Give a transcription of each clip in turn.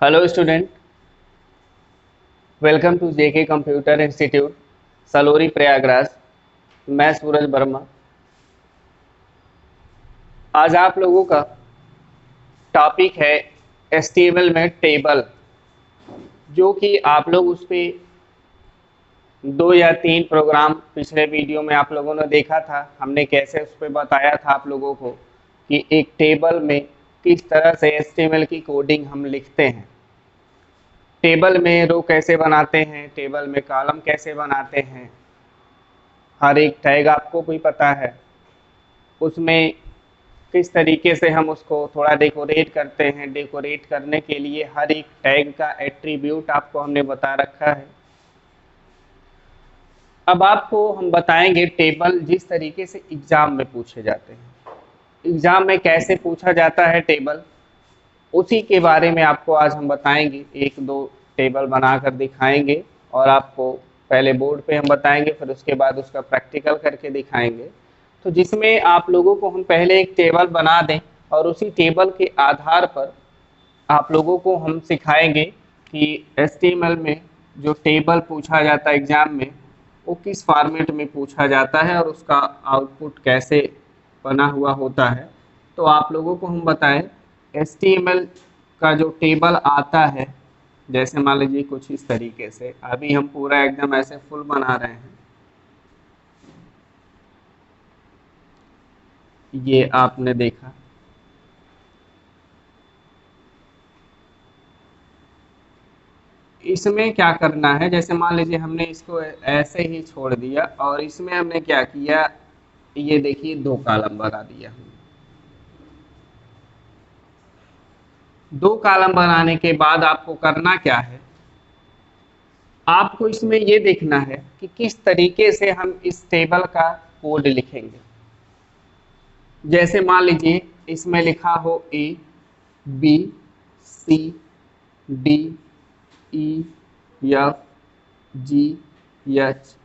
Hello student, welcome to JK computer institute Salori Prayagraj. मैं सूरज वर्मा। आज आप लोगों का टॉपिक है एचटीएमएल में टेबल, जो कि आप लोग उस पे 2 या 3 प्रोग्राम पिछले वीडियो में आप लोगों ने देखा था। हमने कैसे उस पर बताया था आप लोगों को कि एक टेबल में किस तरह से एचटीएमएल की कोडिंग हम लिखते हैं, टेबल में रो कैसे बनाते हैं, टेबल में कॉलम कैसे बनाते हैं। हर एक टैग आपको भी पता है, उसमें किस तरीके से हम उसको थोड़ा डेकोरेट करते हैं। डेकोरेट करने के लिए हर एक टैग का एट्रीब्यूट आपको हमने बता रखा है। अब आपको हम बताएंगे टेबल जिस तरीके से एग्जाम में पूछे जाते हैं, एग्जाम में कैसे पूछा जाता है टेबल, उसी के बारे में आपको आज हम बताएंगे। 1-2 टेबल बनाकर दिखाएंगे और आपको पहले बोर्ड पे हम बताएंगे, फिर उसके बाद उसका प्रैक्टिकल करके दिखाएंगे। तो जिसमें आप लोगों को हम पहले एक टेबल बना दें और उसी टेबल के आधार पर आप लोगों को हम सिखाएंगे कि एचटीएमएल में जो टेबल पूछा जाता है एग्जाम में, वो किस फॉर्मेट में पूछा जाता है और उसका आउटपुट कैसे बना हुआ होता है। तो आप लोगों को हम बताएं एचटीएमएल का जो टेबल आता है, जैसे मान लीजिए कुछ इस तरीके से। अभी हम पूरा एकदम ऐसे फुल बना रहे हैं। ये आपने देखा, इसमें क्या करना है, जैसे मान लीजिए हमने इसको ऐसे ही छोड़ दिया और इसमें हमने क्या किया, ये देखिए 2 कॉलम बना दिया। 2 कॉलम बनाने के बाद आपको करना क्या है, आपको इसमें ये देखना है कि किस तरीके से हम इस टेबल का कोड लिखेंगे। जैसे मान लीजिए इसमें लिखा हो ABCDEFGH,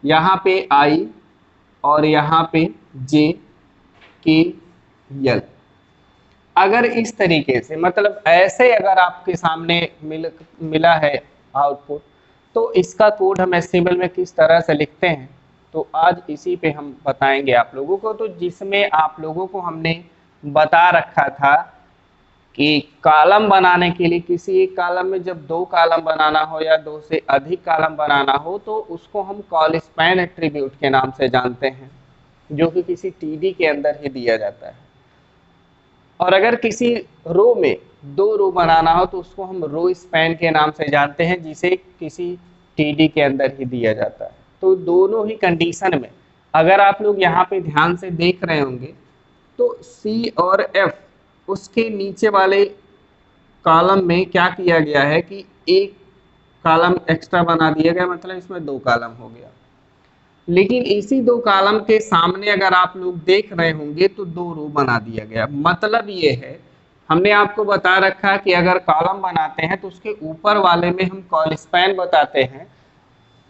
यहाँ पे I और यहाँ पे JKL। अगर इस तरीके से, मतलब ऐसे अगर आपके सामने मिला है आउटपुट, तो इसका कोड हम एचटीएमएल में किस तरह से लिखते हैं, तो आज इसी पे हम बताएंगे आप लोगों को। तो जिसमें आप लोगों को हमने बता रखा था कि कॉलम बनाने के लिए किसी एक कॉलम में जब 2 कॉलम बनाना हो या 2 से अधिक कॉलम बनाना हो, तो उसको हम कॉल स्पैन एट्रीब्यूट के नाम से जानते हैं, जो कि किसी टीडी के अंदर ही दिया जाता है। और अगर किसी रो में 2 रो बनाना हो तो उसको हम रो स्पैन के नाम से जानते हैं, जिसे किसी टीडी के अंदर ही दिया जाता है। तो दोनों ही कंडीशन में अगर आप लोग यहाँ पे ध्यान से देख रहे होंगे, तो सी और एफ उसके नीचे वाले कॉलम में क्या किया गया है कि एक कॉलम एक्स्ट्रा बना दिया गया, मतलब इसमें 2 कॉलम हो गया। लेकिन इसी 2 कॉलम के सामने अगर आप लोग देख रहे होंगे तो 2 रो बना दिया गया। मतलब ये है, हमने आपको बता रखा कि अगर कॉलम बनाते हैं तो उसके ऊपर वाले में हम कॉल स्पैन बताते हैं,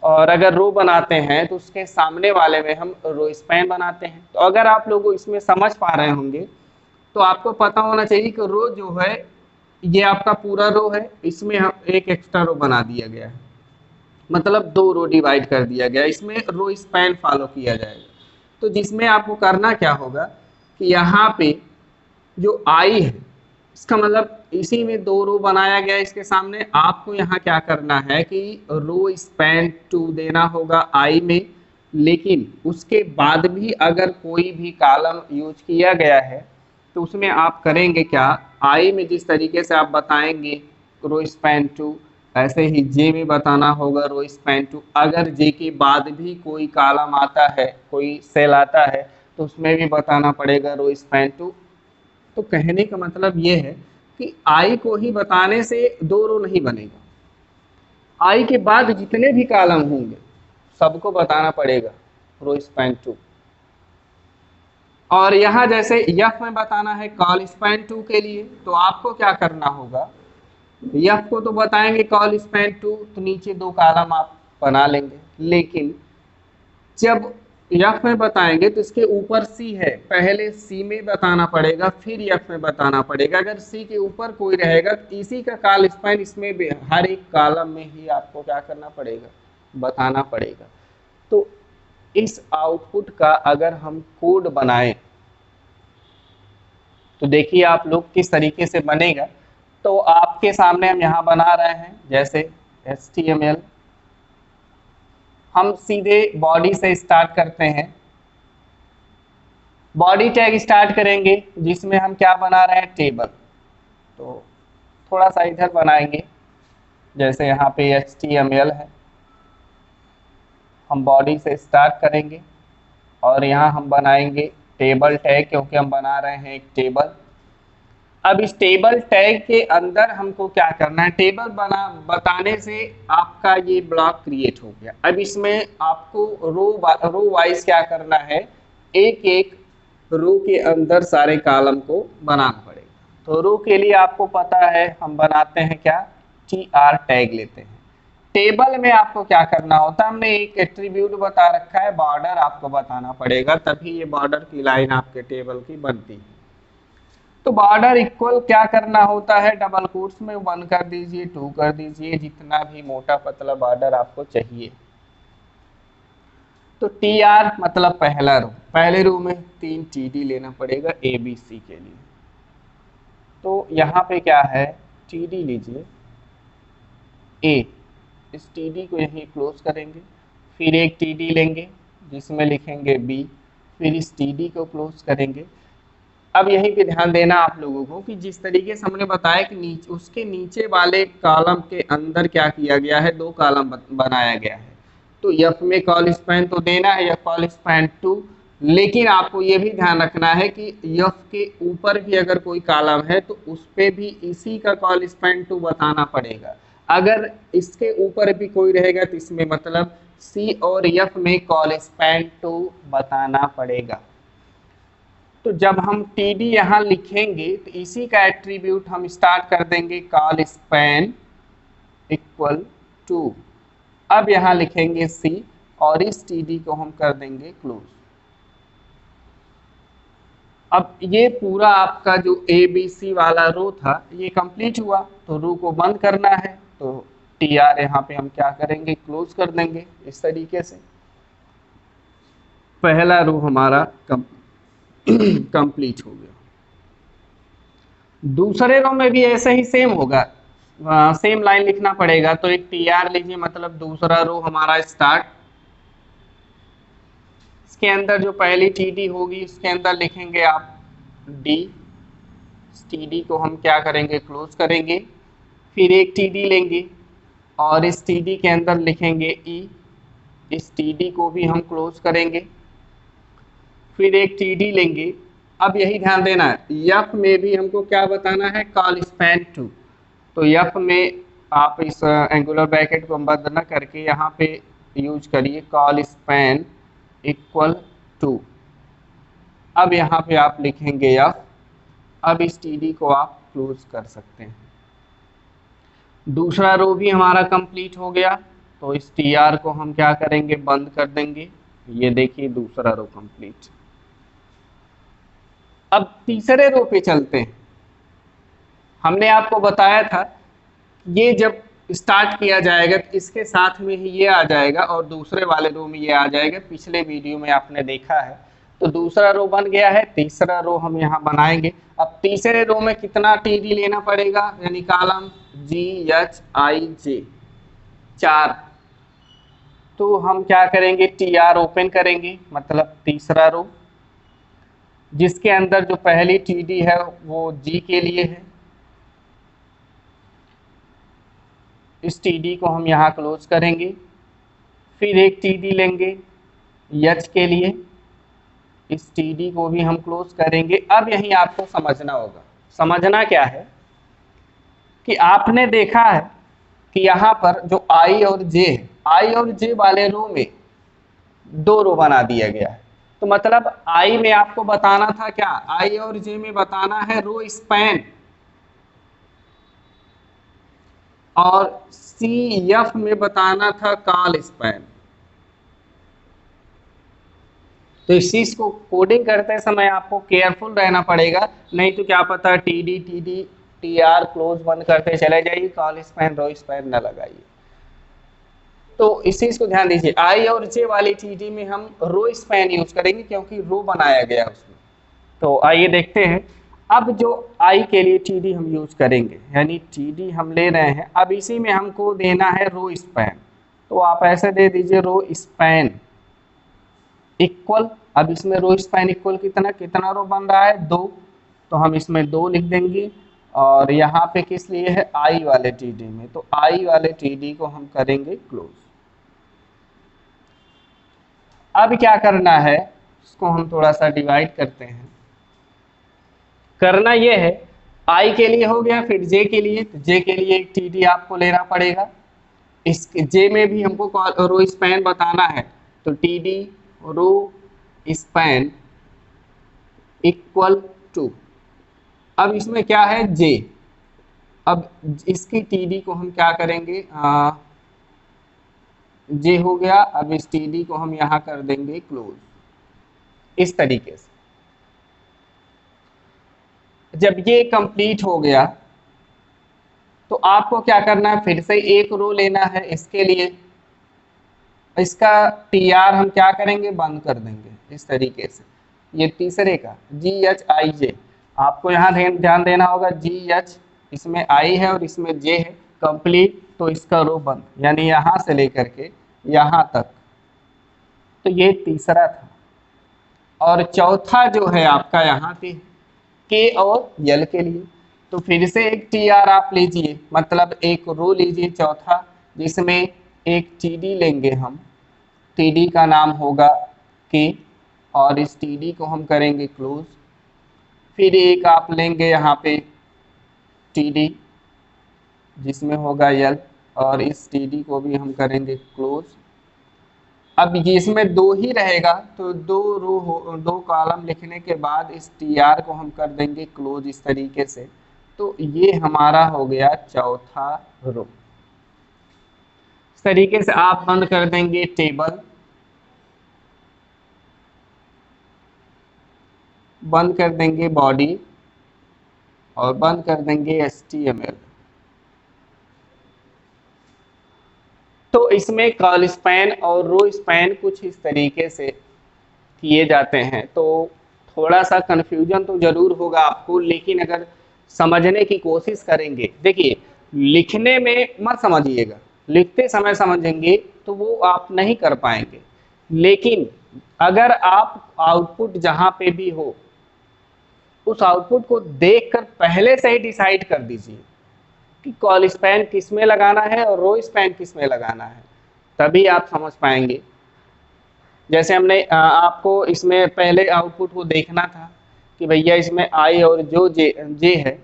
और अगर रो बनाते हैं तो उसके सामने वाले में हम रो स्पैन बनाते हैं। तो अगर आप लोग इसमें समझ पा रहे होंगे तो आपको पता होना चाहिए कि रो जो है ये आपका पूरा रो है, इसमें हम एक एक्स्ट्रा रो बना दिया गया है, मतलब 2 रो डिवाइड कर दिया गया, इसमें रो स्पैन फॉलो किया जाएगा। तो जिसमें आपको करना क्या होगा कि यहाँ पे जो आई है, इसका मतलब इसी में 2 रो बनाया गया इसके सामने। आपको यहाँ क्या करना है कि रो स्पैन 2 देना होगा आई में, लेकिन उसके बाद भी अगर कोई भी कॉलम यूज किया गया है तो उसमें आप करेंगे क्या, आई में जिस तरीके से आप बताएंगे रो स्पैन 2, ऐसे ही जे में बताना होगा रो स्पैन 2। अगर जे के बाद भी कोई कॉलम आता है, कोई सेल आता है, तो उसमें भी बताना पड़ेगा रो स्पैन 2। तो कहने का मतलब ये है कि आई को ही बताने से 2 रो नहीं बनेगा, आई के बाद जितने भी कॉलम होंगे सबको बताना पड़ेगा रो स्पैन 2। और यहाँ जैसे यफ में बताना है कॉल स्पैन 2 के लिए, तो आपको क्या करना होगा, यफ को तो बताएंगे कॉल स्पैन 2, तो नीचे 2 कॉलम आप बना लेंगे। लेकिन जब एफ में बताएंगे तो इसके ऊपर सी है, पहले सी में बताना पड़ेगा फिर एफ में बताना पड़ेगा। अगर सी के ऊपर कोई रहेगा तो इसी का कॉल स्पैन इसमें भी हर एक कॉलम में ही आपको क्या करना पड़ेगा, बताना पड़ेगा। तो इस आउटपुट का अगर हम कोड बनाएं तो देखिए आप लोग किस तरीके से बनेगा। तो आपके सामने हम यहाँ बना रहे हैं, जैसे HTML हम सीधे बॉडी से स्टार्ट करते हैं। बॉडी टैग स्टार्ट करेंगे जिसमें हम क्या बना रहे हैं, टेबल। तो थोड़ा सा इधर बनाएंगे, जैसे यहाँ पे HTML है, हम बॉडी से स्टार्ट करेंगे और यहाँ हम बनाएंगे टेबल टैग, क्योंकि हम बना रहे हैं एक टेबल। अब इस टेबल टैग के अंदर हमको क्या करना है, टेबल बताने से आपका ये ब्लॉक क्रिएट हो गया। अब इसमें आपको रो वाइज क्या करना है, एक एक रो के अंदर सारे कॉलम को बनाना पड़ेगा। तो रो के लिए आपको पता है हम बनाते हैं क्या, TR टैग लेते हैं। टेबल में आपको क्या करना होता है, हमने एक एट्रीब्यूट बता रखा है, बॉर्डर आपको बताना पड़ेगा, तभी ये बॉर्डर की लाइन आपके टेबल की बनती है। तो बॉर्डर इक्वल क्या करना होता है, डबल कोट्स में 1 कर दीजिए, 2 कर दीजिए, जितना भी मोटा पतला बॉर्डर आपको चाहिए। तो TR मतलब पहला रो, पहले रो में 3 TD लेना पड़ेगा ABC के लिए। तो यहाँ पे क्या है, TD लीजिए A, इस TD को यहीं क्लोज करेंगे, फिर एक TD लेंगे जिसमें लिखेंगे B, फिर इस TD को क्लोज करेंगे। अब यहीं पे ध्यान देना आप लोगों को कि जिस तरीके से हमने बताया कि उसके नीचे वाले कॉलम के अंदर क्या किया गया है, 2 कॉलम बनाया गया है। तो एफ में कॉल स्पैन तो देना है, एफ कॉल स्पैन 2, लेकिन आपको ये भी ध्यान रखना है कि एफ के ऊपर भी अगर कोई कॉलम है तो उस पर भी इसी का कॉल स्पैन 2 बताना पड़ेगा। अगर इसके ऊपर भी कोई रहेगा तो इसमें मतलब सी और एफ में कॉल स्पैन 2 बताना पड़ेगा। तो जब हम TD यहाँ लिखेंगे तो इसी का एट्रीब्यूट हम स्टार्ट कर देंगे कॉल स्पैन इक्वल टू। अब यहाँ लिखेंगे C और इस TD को हम कर देंगे क्लोज। अब ये पूरा आपका जो ABC वाला रो था ये कंप्लीट हुआ, तो रो को बंद करना है तो TR यहाँ पे हम क्या करेंगे, क्लोज कर देंगे। इस तरीके से पहला रो हमारा कंप्लीट हो गया। दूसरे रो में भी ऐसे ही सेम होगा, सेम लाइन लिखना पड़ेगा। तो एक TR लीजिए, मतलब दूसरा रो हमारा स्टार्ट, इसके अंदर जो पहली TD होगी इसके अंदर लिखेंगे आप D, TD को हम क्या करेंगे, क्लोज करेंगे। फिर एक TD लेंगे और इस TD के अंदर लिखेंगे E, इस TD को भी हम क्लोज करेंगे। फिर एक TD लेंगे। अब यही ध्यान देना है, F में भी हमको क्या बताना है, कॉल स्पैन 2। तो F में आप इस एंगुलर ब्रैकेट को बंद न करके यहाँ पे यूज करिए कॉल स्पैन इक्वल टू। अब यहाँ पे आप लिखेंगे F। अब इस TD को आप क्लोज कर सकते हैं। दूसरा रो भी हमारा कंप्लीट हो गया, तो इस TR को हम क्या करेंगे, बंद कर देंगे। ये देखिए दूसरा रो कंप्लीट। अब तीसरे रो पे चलते हैं। हमने आपको बताया था ये जब स्टार्ट किया जाएगा तो इसके साथ में ही ये आ जाएगा और दूसरे वाले रो में ये आ जाएगा। पिछले वीडियो में आपने देखा है। तो दूसरा रो बन गया है, तीसरा रो हम यहाँ बनाएंगे। अब तीसरे रो में कितना TD लेना पड़ेगा, यानी कॉलम GHIJ 4। तो हम क्या करेंगे, TR ओपन करेंगे, मतलब तीसरा रो जिसके अंदर जो पहली TD है वो G के लिए है। इस TD को हम यहाँ क्लोज करेंगे। फिर एक TD लेंगे H के लिए, इस TD को भी हम क्लोज करेंगे। अब यहीं आपको समझना होगा, समझना क्या है कि आपने देखा है कि यहाँ पर जो I और J है, I और J वाले रो में 2 रो बना दिया गया है। तो मतलब I में आपको बताना था क्या, I और J में बताना है रो स्पैन, और CF में बताना था कॉल स्पैन। तो इस चीज को कोडिंग करते समय आपको केयरफुल रहना पड़ेगा, नहीं तो क्या पता TD TD T R close बंद करते चले जाइए, कॉल स्पैन रो स्पैन न लगाइए। तो इस चीज को ध्यान दीजिए, आई और जे वाली टीडी में हम रो स्पैन यूज करेंगे क्योंकि रो बनाया गया उसमें। तो आइए देखते हैं, अब जो आई के लिए टीडी हम यूज करेंगे, यानी टीडी हम ले रहे हैं, अब इसी में हमको देना है रो स्पैन। तो आप ऐसे दे दीजिए रो स्पैन इक्वल, अब इसमें रो स्पैन इक्वल कितना कितना रो बन रहा है 2, तो हम इसमें 2 लिख देंगे। और यहाँ पे किस लिए है आई वाले टीडी में, तो आई वाले टीडी को हम करेंगे क्लोज। अब क्या करना है, इसको हम थोड़ा सा डिवाइड करते हैं। करना यह है, आई के लिए हो गया, फिर जे के लिए, तो जे के लिए एक टीडी आपको लेना पड़ेगा। इस जे में भी हमको रो स्पैन बताना है, तो TD row span equal to, अब इसमें क्या है जे, अब इसकी टीडी को हम क्या करेंगे, जे हो गया, अब इस टीडी को हम यहां कर देंगे क्लोज। इस तरीके से जब ये कंप्लीट हो गया तो आपको क्या करना है, फिर से एक रो लेना है। इसके लिए इसका टी आर हम क्या करेंगे, बंद कर देंगे इस तरीके से। ये तीसरे का जी एच आई जे, आपको यहाँ ध्यान देना होगा, जी एच इसमें आई है और इसमें जे है, कंप्लीट, तो इसका रो बंद, यानी यहाँ से लेकर के यहाँ तक। तो ये तीसरा था। और चौथा जो है आपका यहाँ पे के और यल के लिए, तो फिर से एक टी आर आप लीजिए, मतलब एक रो लीजिए चौथा, जिसमें एक टीडी लेंगे हम, टीडी का नाम होगा के, और इस टीडी को हम करेंगे क्लोज। फिर एक आप लेंगे यहाँ पे टीडी जिसमें होगा यल, और इस टीडी को भी हम करेंगे क्लोज। अब ये इसमें 2 ही रहेगा, तो 2 कॉलम लिखने के बाद इस टी आर को हम कर देंगे क्लोज इस तरीके से। तो ये हमारा हो गया चौथा रो। इस तरीके से आप बंद कर देंगे टेबल, बंद कर देंगे बॉडी, और बंद कर देंगे HTML। तो इसमें कॉल स्पैन और रो स्पैन कुछ इस तरीके से किए जाते हैं। तो थोड़ा सा कन्फ्यूजन तो जरूर होगा आपको, लेकिन अगर समझने की कोशिश करेंगे, देखिए लिखने में मत समझिएगा, लिखते समय समझेंगे तो वो आप नहीं कर पाएंगे, लेकिन अगर आप आउटपुट जहां पे भी हो उस आउटपुट को देखकर पहले से ही डिसाइड कर दीजिए कि कॉल स्पैन किस में लगाना है और रो स्पैन किस में लगाना है, तभी आप समझ पाएंगे। जैसे हमने आपको इसमें पहले आउटपुट को देखना था कि भैया इसमें आई और जो जे है,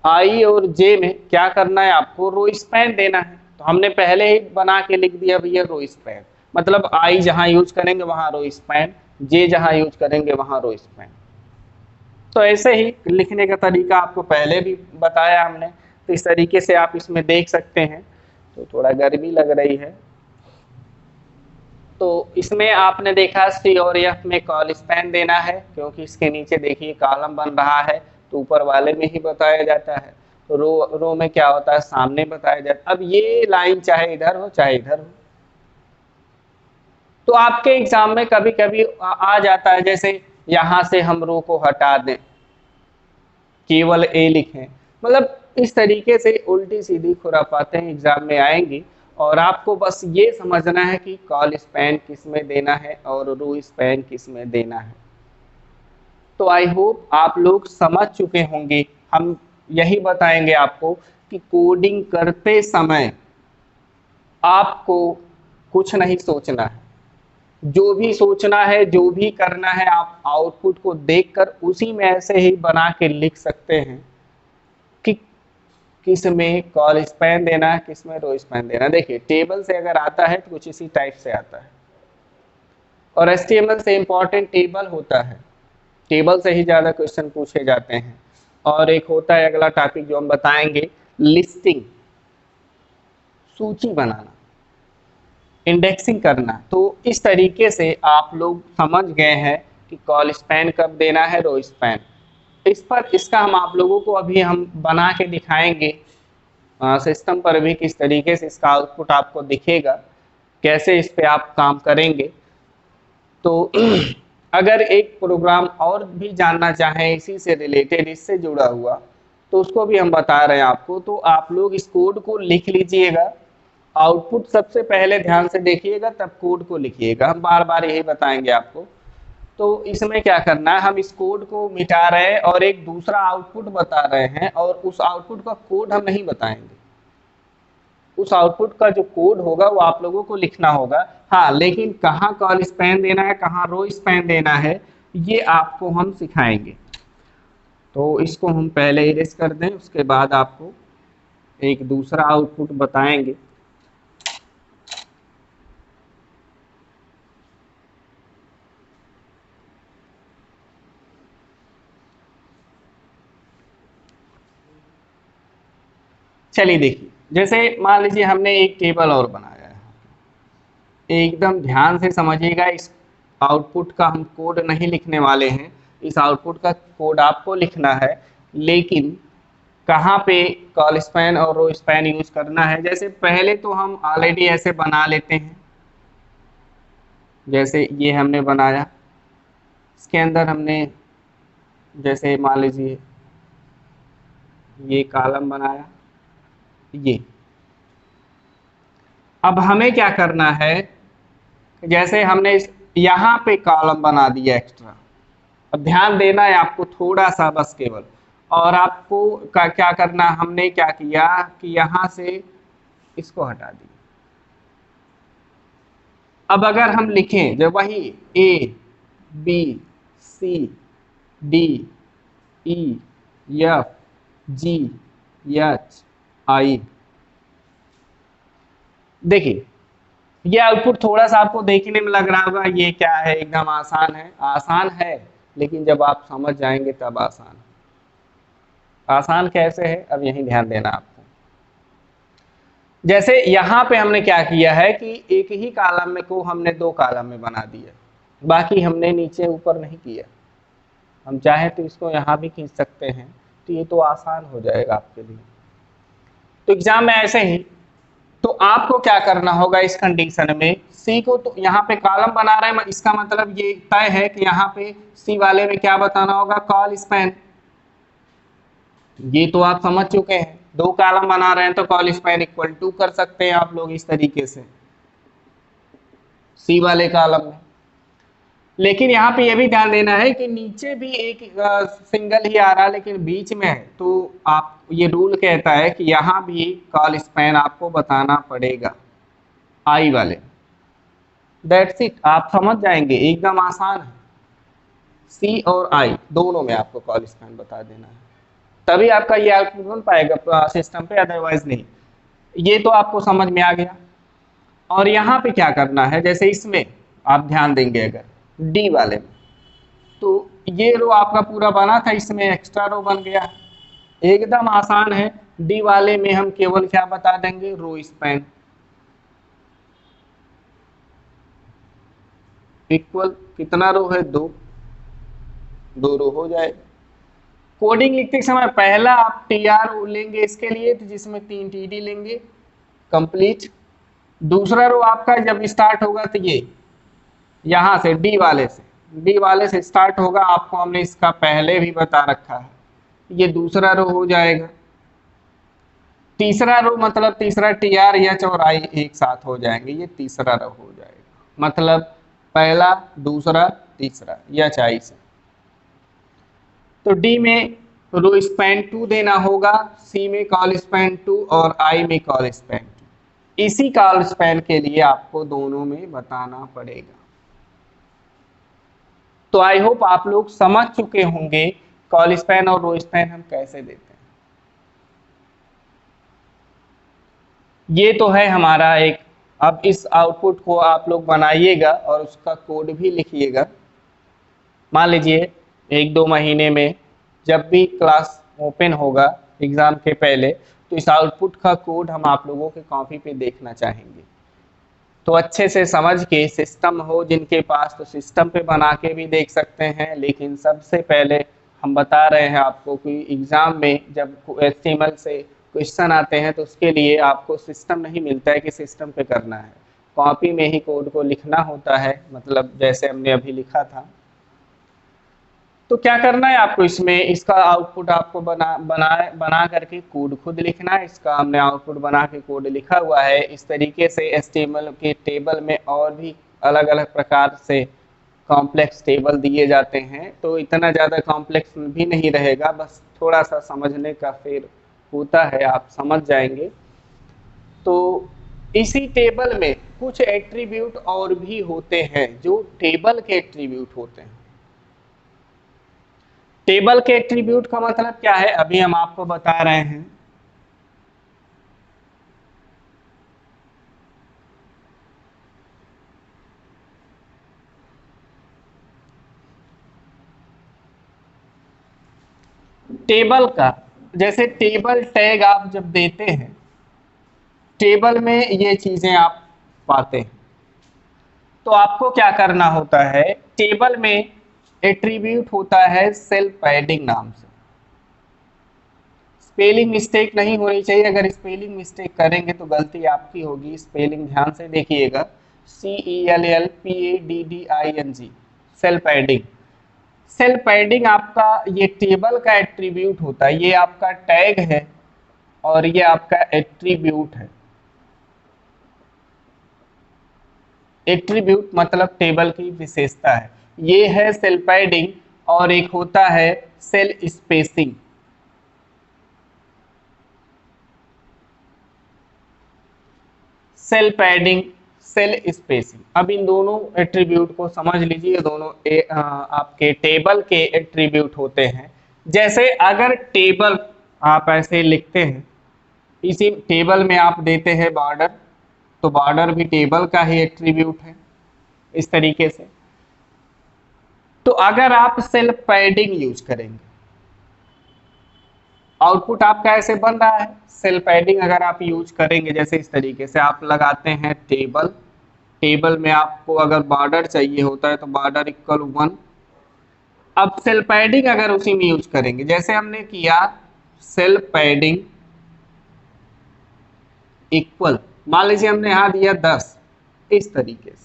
आई और जे में क्या करना है, आपको रो स्पैन देना है। तो हमने पहले ही बना के लिख दिया भैया रो स्पैन, मतलब आई जहां यूज करेंगे वहां रो स्पैन, जे जहां यूज करेंगे वहां रो स्पैन। तो ऐसे ही लिखने का तरीका आपको पहले भी बताया हमने, तो इस तरीके से आप इसमें देख सकते हैं। तो थोड़ा गर्मी लग रही है, तो इसमें आपने देखा सी और एफ में कॉल स्पैन देना है, क्योंकि इसके नीचे देखिए कॉलम बन रहा है, तो ऊपर वाले में ही बताया जाता है। तो रो में क्या होता है, सामने बताया जाता है। अब ये लाइन चाहे इधर हो चाहे इधर हो, तो आपके एग्जाम में कभी कभी आ जाता है, जैसे यहां से हम रो को हटा दें, केवल ए लिखें, मतलब इस तरीके से उल्टी सीधी खुरापातें एग्जाम में आएंगी। और आपको बस ये समझना है कि कॉल स्पैन किस में देना है और रो स्पैन किस में देना है। तो आई होप आप लोग समझ चुके होंगे। हम यही बताएंगे आपको कि कोडिंग करते समय आपको कुछ नहीं सोचना है, जो भी सोचना है, जो भी करना है, आप आउटपुट को देखकर उसी में ऐसे ही बना के लिख सकते हैं कि किस में कॉल स्पैन देना है, किस में रो स्पैन देना है। देखिए टेबल से अगर आता है तो कुछ इसी टाइप से आता है, और HTML से इंपॉर्टेंट टेबल होता है, टेबल से ही ज़्यादा क्वेश्चन पूछे जाते हैं। और एक होता है अगला टॉपिक जो हम बताएंगे, लिस्टिंग, सूची बनाना। इंडेक्सिंग करना। तो इस तरीके से आप लोग समझ गए हैं कि कॉल स्पैन कब देना है, रो स्पैन। इसका हम आप लोगों को अभी हम बना के दिखाएंगे सिस्टम पर भी, किस तरीके से इसका आउटपुट आपको दिखेगा, कैसे इस पे आप काम करेंगे। तो अगर एक प्रोग्राम और भी जानना चाहें इसी से रिलेटेड, इससे जुड़ा हुआ, तो उसको भी हम बता रहे हैं आपको। तो आप लोग इस कोड को लिख लीजिएगा, आउटपुट सबसे पहले ध्यान से देखिएगा, तब कोड को लिखिएगा। हम बार बार यही बताएंगे आपको। तो इसमें क्या करना है, हम इस कोड को मिटा रहे हैं और एक दूसरा आउटपुट बता रहे हैं, और उस आउटपुट का कोड हम नहीं बताएंगे। उस आउटपुट का जो कोड होगा वो आप लोगों को लिखना होगा। हाँ, लेकिन कहाँ कॉल स्पैन देना है, कहाँ रो स्पैन देना है, ये आपको हम सिखाएंगे। तो इसको हम पहले इरेज कर दें, उसके बाद आपको एक दूसरा आउटपुट बताएंगे। चलिए देखिए, जैसे मान लीजिए हमने एक टेबल और बनाया है। एकदम ध्यान से समझिएगा, इस आउटपुट का हम कोड नहीं लिखने वाले हैं, इस आउटपुट का कोड आपको लिखना है। लेकिन कहाँ पे कॉल स्पैन और रो स्पैन यूज करना है, जैसे पहले तो हम ऑलरेडी ऐसे बना लेते हैं। जैसे ये हमने बनाया, इसके अंदर हमने जैसे मान लीजिए ये कॉलम बनाया, ये। अब हमें क्या करना है, जैसे हमने यहाँ पे कॉलम बना दिया एक्स्ट्रा। अब ध्यान देना है आपको थोड़ा सा, बस केवल। और आपको क्या करना, हमने क्या किया कि यहाँ से इसको हटा दिया। अब अगर हम लिखें जब वही A B C D E F G H I, देखिए ये आउटपुट थोड़ा सा आपको देखने में लग रहा होगा ये क्या है, एकदम आसान है। आसान है, लेकिन जब आप समझ जाएंगे तब आसान। आसान कैसे है, अब यही ध्यान देना आपको। जैसे यहाँ पे हमने क्या किया है कि एक ही कॉलम में को हमने दो कॉलम में बना दिया, बाकी हमने नीचे ऊपर नहीं किया। हम चाहें तो इसको यहाँ भी खींच सकते हैं, तो ये तो आसान हो जाएगा आपके लिए। तो एग्जाम में ऐसे ही, तो आपको क्या करना होगा इस कंडीशन में, सी को तो यहाँ पे कॉलम बना रहे हैं, इसका मतलब ये तय है कि यहाँ पे सी वाले में क्या बताना होगा, कॉल स्पैन। ये तो आप समझ चुके हैं, दो कॉलम बना रहे हैं तो कॉल स्पैन इक्वल टू कर सकते हैं आप लोग इस तरीके से सी वाले कॉलम में। लेकिन यहाँ पे ये भी ध्यान देना है कि नीचे भी एक सिंगल ही आ रहा है, लेकिन बीच में है, तो आप ये रूल कहता है कि यहाँ भी कॉल स्पैन आपको बताना पड़ेगा आई वाले। दैट्स इट, आप समझ जाएंगे, एकदम आसान है। सी और आई दोनों में आपको कॉल स्पैन बता देना है, तभी आपका ये आउटपुट बन पाएगा सिस्टम पे, अदरवाइज नहीं। ये तो आपको समझ में आ गया। और यहाँ पे क्या करना है, जैसे इसमें आप ध्यान देंगे अगर डी वाले में, तो ये रो आपका पूरा बना था, इसमें एक्स्ट्रा रो बन गया। एकदम आसान है। डी वाले में हम केवल क्या बता देंगे, रो स्पैन इक्वल कितना रो है, दो रो हो जाएगा। कोडिंग लिखते समय पहला आप टीआर लेंगे इसके लिए, तो जिसमें 3 टीडी लेंगे कंप्लीट। दूसरा रो आपका जब स्टार्ट होगा तो ये यहाँ से डी वाले से स्टार्ट होगा, आपको हमने इसका पहले भी बता रखा है, ये दूसरा रो हो जाएगा। तीसरा रो मतलब तीसरा टीआर एच और आई एक साथ हो जाएंगे, ये तीसरा रो हो जाएगा। मतलब पहला दूसरा तीसरा एच आई से। तो डी में रो स्पैन 2 देना होगा, सी में कॉल स्पैन 2 और आई में कॉल स्पैन 2। इसी कॉल स्पैन के लिए आपको दोनों में बताना पड़ेगा। तो आई होप आप लोग समझ चुके होंगे कॉल स्पैन और रो स्पैन हम कैसे देते हैं। ये तो है हमारा एक। अब इस आउटपुट को आप लोग बनाइएगा और उसका कोड भी लिखिएगा। मान लीजिए 1-2 महीने में जब भी क्लास ओपन होगा एग्जाम के पहले, तो इस आउटपुट का कोड हम आप लोगों के कॉपी पे देखना चाहेंगे। तो अच्छे से समझ के, सिस्टम हो जिनके पास तो सिस्टम पे बना के भी देख सकते हैं, लेकिन सबसे पहले हम बता रहे हैं आपको कि एग्ज़ाम में जब HTML से क्वेश्चन आते हैं तो उसके लिए आपको सिस्टम नहीं मिलता है कि सिस्टम पे करना है, कॉपी में ही कोड को लिखना होता है, मतलब जैसे हमने अभी लिखा था। तो क्या करना है आपको, इसमें इसका आउटपुट आपको बना करके कोड खुद लिखना है। इसका हमने आउटपुट बना के कोड लिखा हुआ है। इस तरीके से HTML के टेबल में और भी अलग अलग प्रकार से कॉम्प्लेक्स टेबल दिए जाते हैं, तो इतना ज़्यादा कॉम्प्लेक्स भी नहीं रहेगा, बस थोड़ा सा समझने का फिर होता है, आप समझ जाएंगे। तो इसी टेबल में कुछ एट्रीब्यूट और भी होते हैं जो टेबल के एट्रीब्यूट होते हैं। टेबल के एट्रीब्यूट का मतलब क्या है, अभी हम आपको बता रहे हैं। टेबल का, जैसे टेबल टैग आप जब देते हैं, टेबल में ये चीजें आप पाते हैं, तो आपको क्या करना होता है, टेबल में एट्रीब्यूट होता है सेल पैडिंग नाम से। स्पेलिंग मिस्टेक नहीं होनी चाहिए, अगर स्पेलिंग मिस्टेक करेंगे तो गलती आपकी होगी। स्पेलिंग ध्यान से देखिएगा, CELLPADDING, cell padding. Cell padding आपका ये टेबल का एट्रीब्यूट होता है, ये आपका टैग है और ये आपका एट्रीब्यूट है। एट्रीब्यूट मतलब टेबल की विशेषता है, ये है सेल पैडिंग। और एक होता है cell spacing. Cell padding, cell spacing. अब इन दोनों एट्रीब्यूट को समझ लीजिए, दोनों आपके टेबल के एट्रीब्यूट होते हैं। जैसे अगर टेबल आप ऐसे लिखते हैं, इसी टेबल में आप देते हैं बॉर्डर, तो बॉर्डर भी टेबल का ही एट्रीब्यूट है, इस तरीके से। तो अगर आप सेल पैडिंग यूज करेंगे, आउटपुट आपका ऐसे बन रहा है। सेल पैडिंग अगर आप यूज करेंगे, जैसे इस तरीके से आप लगाते हैं टेबल, टेबल में आपको अगर बॉर्डर चाहिए होता है तो बॉर्डर इक्वल 1। अब सेल पैडिंग अगर उसी में यूज करेंगे, जैसे हमने किया सेल पैडिंग इक्वल, मान लीजिए हमने यहां दिया 10, इस तरीके से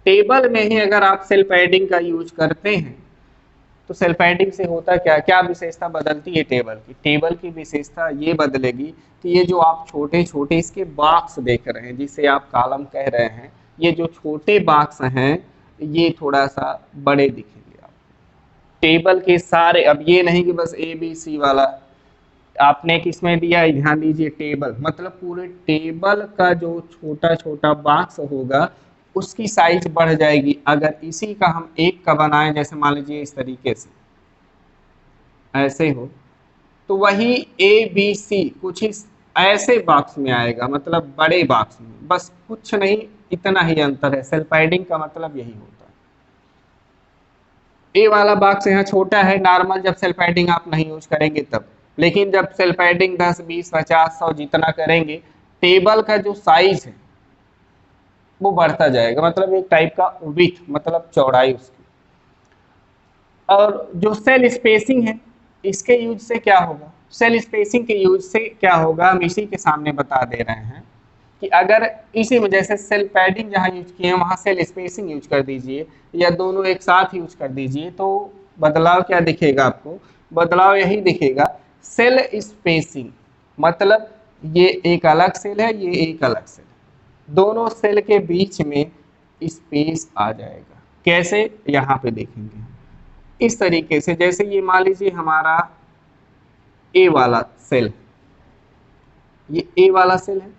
टेबल में ही अगर आप सेल पैडिंग का यूज करते हैं तो सेल पैडिंग से होता क्या, क्या विशेषता बदलती है टेबल की। टेबल की विशेषता ये बदलेगी कि ये जो आप छोटे छोटे इसके बॉक्स देख रहे हैं, जिसे आप कॉलम कह रहे हैं, ये जो छोटे बॉक्स हैं ये थोड़ा सा बड़े दिखेंगे आपको टेबल के सारे। अब ये नहीं कि बस ABC वाला आपने किसमें दिया, ध्यान दीजिए, टेबल मतलब पूरे टेबल का जो छोटा छोटा बॉक्स होगा उसकी साइज बढ़ जाएगी। अगर इसी का हम एक का बनाएं, जैसे मान लीजिए इस तरीके से ऐसे हो, तो वही ABC कुछ इस ऐसे बॉक्स में आएगा, मतलब बड़े बॉक्स में, बस कुछ नहीं, इतना ही अंतर है। सेल पैडिंग का मतलब यही होता है। ए वाला बॉक्स यहाँ छोटा है नॉर्मल, जब सेल पैडिंग आप नहीं यूज करेंगे तब, लेकिन जब सेल पैडिंग 10, 20, 50, 100 जितना करेंगे, टेबल का जो साइज है वो बढ़ता जाएगा, मतलब एक टाइप का विड्थ, मतलब चौड़ाई उसकी। और जो सेल स्पेसिंग है, इसके यूज से क्या होगा, सेल स्पेसिंग के यूज से क्या होगा, हम इसी के सामने बता दे रहे हैं कि अगर इसी में जैसे सेल पैडिंग जहाँ यूज किए हैं वहाँ सेल स्पेसिंग यूज कर दीजिए, या दोनों एक साथ यूज कर दीजिए, तो बदलाव क्या दिखेगा आपको, बदलाव यही दिखेगा। सेल स्पेसिंग मतलब ये एक अलग सेल है, ये एक अलग सेल है, दोनों सेल के बीच में स्पेस आ जाएगा। कैसे, यहाँ पे देखेंगे इस तरीके से। जैसे ये मान लीजिए हमारा ए वाला सेल, ये ए वाला सेल है,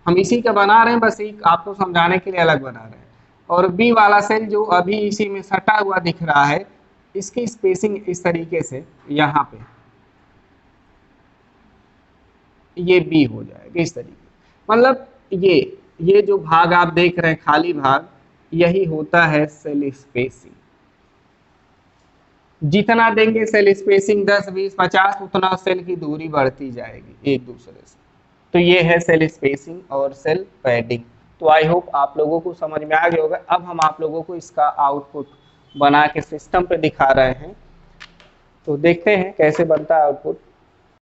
हम इसी का बना रहे हैं, बस एक आपको समझाने के लिए अलग बना रहे हैं। और बी वाला सेल जो अभी इसी में सटा हुआ दिख रहा है, इसकी स्पेसिंग इस तरीके से यहाँ पे ये बी हो जाएगा, इस तरीके। मतलब ये जो भाग आप देख रहे हैं खाली भाग, यही होता है सेल स्पेसिंग। जितना देंगे सेल स्पेसिंग 10, 20, 50, उतना सेल की दूरी बढ़ती जाएगी एक दूसरे से। तो ये है सेल स्पेसिंग और सेल पैडिंग। तो आई होप आप लोगों को समझ में आ गया होगा। अब हम आप लोगों को इसका आउटपुट बना के सिस्टम पे दिखा रहे हैं, तो देखते हैं कैसे बनता है आउटपुट।